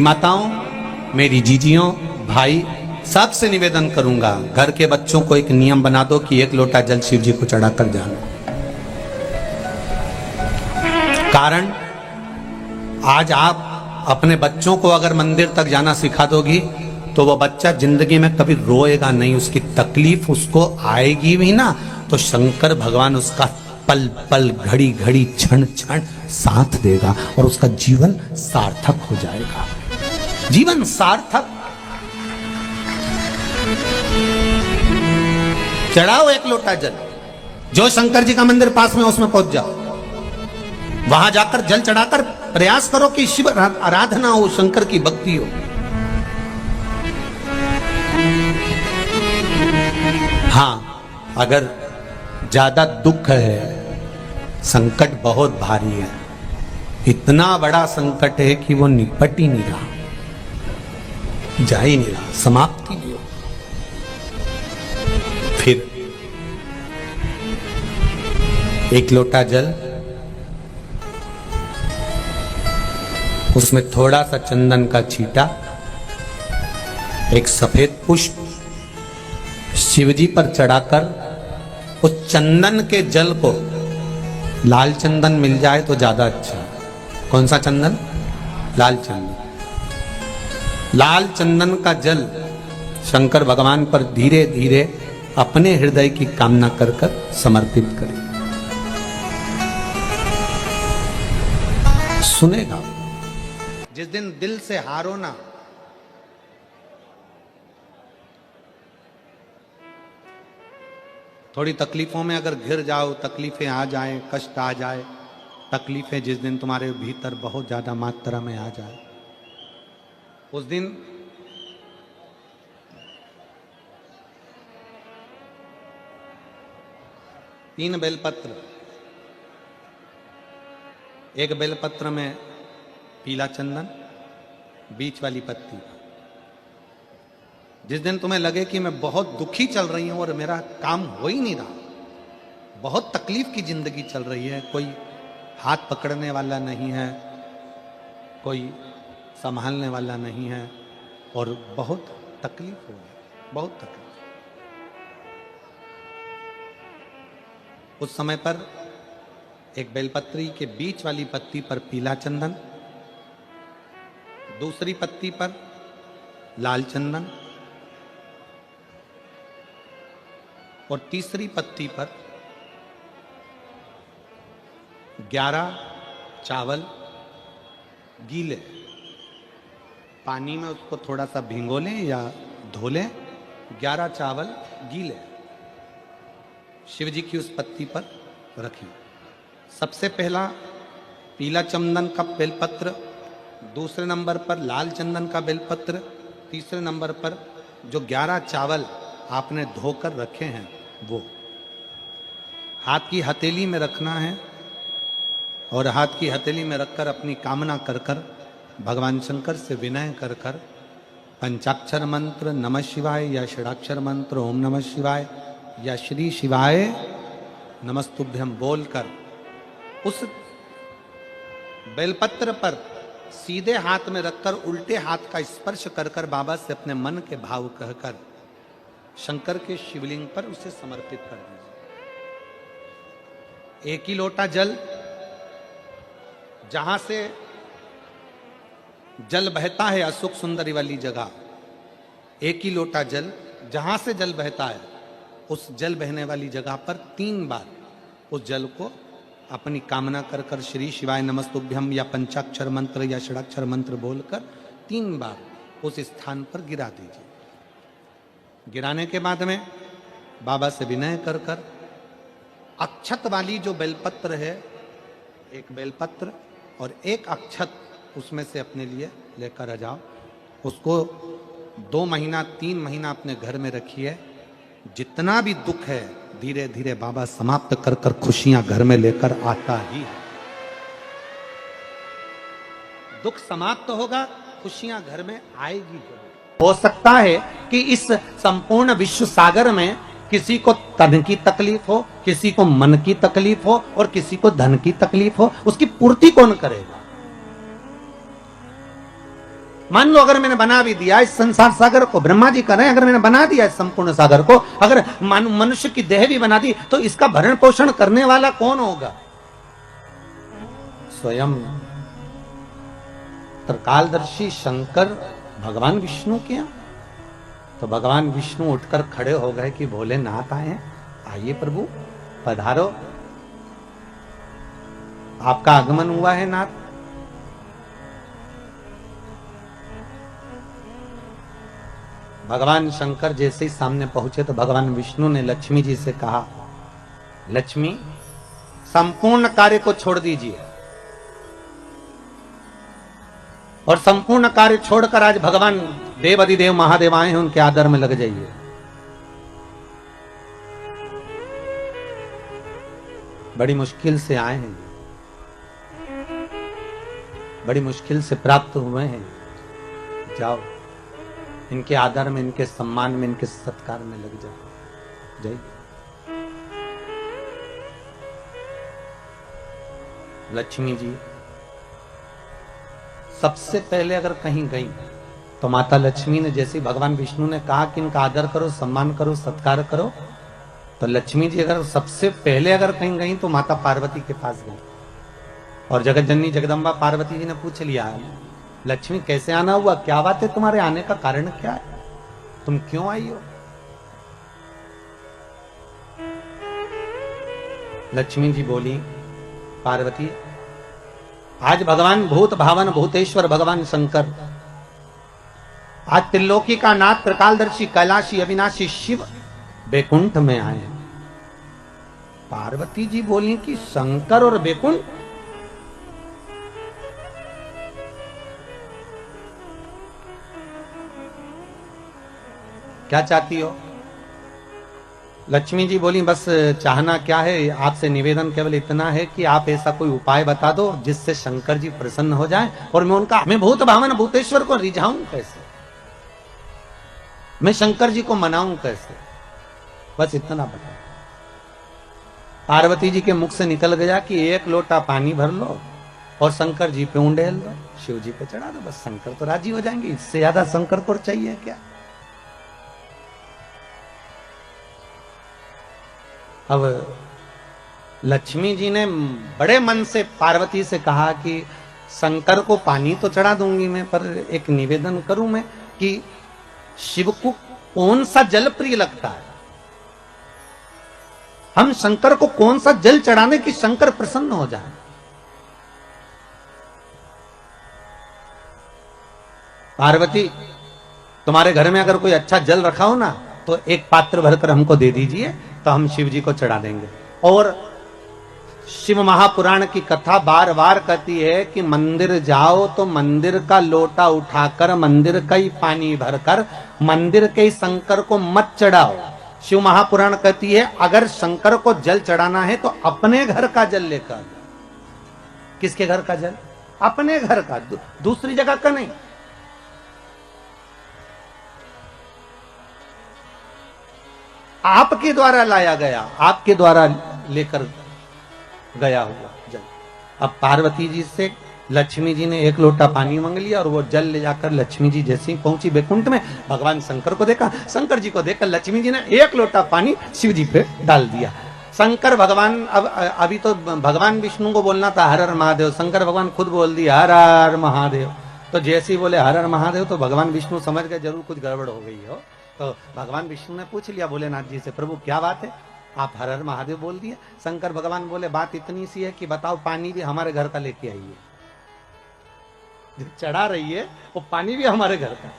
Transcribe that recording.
माताओं, मेरी जीजियों, भाई, सबसे निवेदन करूंगा, घर के बच्चों को एक नियम बना दो कि 1 लोटा जल शिव जी को चढ़ाकर जाना। कारण आज आप अपने बच्चों को अगर मंदिर तक जाना सिखा दोगी तो वो बच्चा जिंदगी में कभी रोएगा नहीं, उसकी तकलीफ उसको आएगी भी ना तो शंकर भगवान उसका पल पल घड़ी घड़ी क्षण क्षण साथ देगा और उसका जीवन सार्थक हो जाएगा। जीवन सार्थक। चढ़ाओ 1 लोटा जल, जो शंकर जी का मंदिर पास में उसमें पहुंच जाओ, वहां जाकर जल चढ़ाकर प्रयास करो कि शिव आराधना हो, शंकर की भक्ति हो। हां, अगर ज्यादा दुख है, संकट बहुत भारी है, इतना बड़ा संकट है कि वो निपट ही नहीं रहा, जा ही नहीं रहा, समाप्ति नहीं हो, फिर 1 लोटा जल, उसमें थोड़ा सा चंदन का छींटा, एक सफेद पुष्प शिवजी पर चढ़ाकर उस चंदन के जल को, लाल चंदन मिल जाए तो ज्यादा अच्छा। कौन सा चंदन? लाल चंदन। लाल चंदन का जल शंकर भगवान पर धीरे धीरे अपने हृदय की कामना कर कर समर्पित करें। सुनेगा। जिस दिन दिल से हारो ना, थोड़ी तकलीफों में अगर घिर जाओ, तकलीफें आ जाएं, कष्ट आ जाए, तकलीफें जिस दिन तुम्हारे भीतर बहुत ज्यादा मात्रा में आ जाए, उस दिन तीन बेलपत्र, एक बेलपत्र में पीला चंदन, बीच वाली पत्ती। जिस दिन तुम्हें लगे कि मैं बहुत दुखी चल रही हूं और मेरा काम हो ही नहीं रहा, बहुत तकलीफ की जिंदगी चल रही है, कोई हाथ पकड़ने वाला नहीं है, कोई संभालने वाला नहीं है और बहुत तकलीफ हो गई, बहुत तकलीफ। उस समय पर एक बेलपत्री के बीच वाली पत्ती पर पीला चंदन, दूसरी पत्ती पर लाल चंदन और तीसरी पत्ती पर 11 चावल गीले, पानी में उसको थोड़ा सा भिगो लें या धो लें, 11 चावल गीले शिव जी की उस पत्ती पर रखिए। सबसे पहला पीला चंदन का बेलपत्र, दूसरे नंबर पर लाल चंदन का बेलपत्र, तीसरे नंबर पर जो 11 चावल आपने धोकर रखे हैं वो हाथ की हथेली में रखना है और हाथ की हथेली में रखकर अपनी कामना कर कर भगवान शंकर से विनय कर कर पंचाक्षर मंत्र नमः शिवाय या षडाक्षर मंत्र ओम नमः शिवाय या श्री शिवाय नमस्तुभ्यम बोलकर उस बेलपत्र पर सीधे हाथ में रखकर उल्टे हाथ का स्पर्श कर कर बाबा से अपने मन के भाव कहकर शंकर के शिवलिंग पर उसे समर्पित कर दीजिए। 1 ही लोटा जल, जहां से जल बहता है अशोक सुंदरी वाली जगह, 1 ही लोटा जल, जहां से जल बहता है उस जल बहने वाली जगह पर 3 बार उस जल को अपनी कामना कर कर श्री शिवाय नमस्तुभ्यम या पंचाक्षर मंत्र या षडाक्षर मंत्र बोलकर 3 बार उस स्थान पर गिरा दीजिए। गिराने के बाद में बाबा से विनय कर कर अक्षत वाली जो बेलपत्र है, एक बेलपत्र और एक अक्षत उसमें से अपने लिए लेकर आ जाओ। उसको 2 महीना 3 महीना अपने घर में रखिए। जितना भी दुख है धीरे धीरे बाबा समाप्त कर कर खुशियां घर में लेकर आता ही है। दुख समाप्त होगा, खुशियां घर में आएगी। हो सकता है कि इस संपूर्ण विश्व सागर में किसी को तन की तकलीफ हो, किसी को मन की तकलीफ हो और किसी को धन की तकलीफ हो, उसकी पूर्ति कौन करेगा? मान लो अगर मैंने बना भी दिया इस संसार सागर को, ब्रह्मा जी कर रहे हैं, अगर मैंने बना दिया इस संपूर्ण सागर को, अगर मनुष्य की देह भी बना दी, तो इसका भरण पोषण करने वाला कौन होगा? स्वयं त्रिकालदर्शी शंकर भगवान विष्णु के यहाँ। तो भगवान विष्णु उठकर खड़े हो गए कि भोलेनाथ आए हैं, आइए प्रभु पधारो, आपका आगमन हुआ है नाथ। भगवान शंकर जैसे ही सामने पहुंचे तो भगवान विष्णु ने लक्ष्मी जी से कहा, लक्ष्मी संपूर्ण कार्य को छोड़ दीजिए और संपूर्ण कार्य छोड़कर आज भगवान देव अधिदेव महादेव आए हैं, उनके आदर में लग जाइए। बड़ी मुश्किल से आए हैं, बड़ी मुश्किल से प्राप्त हुए हैं, जाओ इनके आदर में, इनके सम्मान में, इनके सत्कार में लग जाओ। जय। लक्ष्मी जी सबसे पहले अगर कहीं गई तो माता लक्ष्मी ने, जैसे भगवान विष्णु ने कहा कि इनका आदर करो, सम्मान करो, सत्कार करो, तो लक्ष्मी जी अगर सबसे पहले अगर कहीं गई तो माता पार्वती के पास गई और जगत जननी जगदम्बा पार्वती जी ने पूछ लिया, लक्ष्मी कैसे आना हुआ, क्या बात है, तुम्हारे आने का कारण क्या है, तुम क्यों आई हो? लक्ष्मी जी बोली, पार्वती आज भगवान भूत भावन भूतेश्वर भगवान शंकर, आज त्रिलोकी का नाथ त्रिकालदर्शी कैलाशी अविनाशी शिव बैकुंठ में आए हैं। पार्वती जी बोली कि शंकर और बैकुंठ? क्या चाहती हो? लक्ष्मी जी बोली, बस चाहना क्या है, आपसे निवेदन केवल इतना है कि आप ऐसा कोई उपाय बता दो जिससे शंकर जी प्रसन्न हो जाएं और मैं भूत भावन भूतेश्वर को रिझाऊं कैसे, मैं शंकर जी को मनाऊं कैसे, बस इतना बता। पार्वती जी के मुख से निकल गया कि एक लोटा पानी भर लो और शंकर जी पे उंडेल दो, शिव जी पे चढ़ा दो, बस शंकर तो राजी हो जाएंगे, इससे ज्यादा शंकर को चाहिए क्या? अब लक्ष्मी जी ने बड़े मन से पार्वती से कहा कि शंकर को पानी तो चढ़ा दूंगी मैं, पर एक निवेदन करूं मैं कि शिव को कौन सा जल प्रिय लगता है, हम शंकर को कौन सा जल चढ़ाने कि शंकर प्रसन्न हो जाए। पार्वती तुम्हारे घर में अगर कोई अच्छा जल रखा हो ना तो एक पात्र भरकर हमको दे दीजिए, तो हम शिव जी को चढ़ा देंगे। और शिव महापुराण की कथा बार बार कहती है कि मंदिर जाओ तो मंदिर का लोटा उठाकर मंदिर का ही पानी भरकर मंदिर के ही शंकर को मत चढ़ाओ। शिव महापुराण कहती है अगर शंकर को जल चढ़ाना है तो अपने घर का जल लेकर। किसके घर का जल? अपने घर का, दूसरी जगह का नहीं। आपके द्वारा लाया गया, आपके द्वारा लेकर गया हुआ जल। अब पार्वती जी से लक्ष्मी जी ने एक लोटा पानी मांग लिया और वो जल ले जाकर लक्ष्मी जी जैसे ही पहुंची बैकुंठ में, भगवान शंकर को देखा, शंकर जी को देखकर लक्ष्मी जी ने एक लोटा पानी शिव जी पे डाल दिया। शंकर भगवान, अब अभी तो भगवान विष्णु को बोलना था हर हर महादेव, शंकर भगवान खुद बोल दिया हर हर महादेव। तो जैसे ही बोले हर हर महादेव तो भगवान विष्णु समझ गए जरूर कुछ गड़बड़ हो गई हो। तो भगवान विष्णु ने पूछ लिया भोलेनाथ जी से, प्रभु क्या बात है, आप हर हर महादेव बोल दिए। शंकर भगवान बोले बात इतनी सी है कि बताओ पानी भी हमारे घर का लेके आइए, जो चढ़ा रही है वो पानी भी हमारे घर का।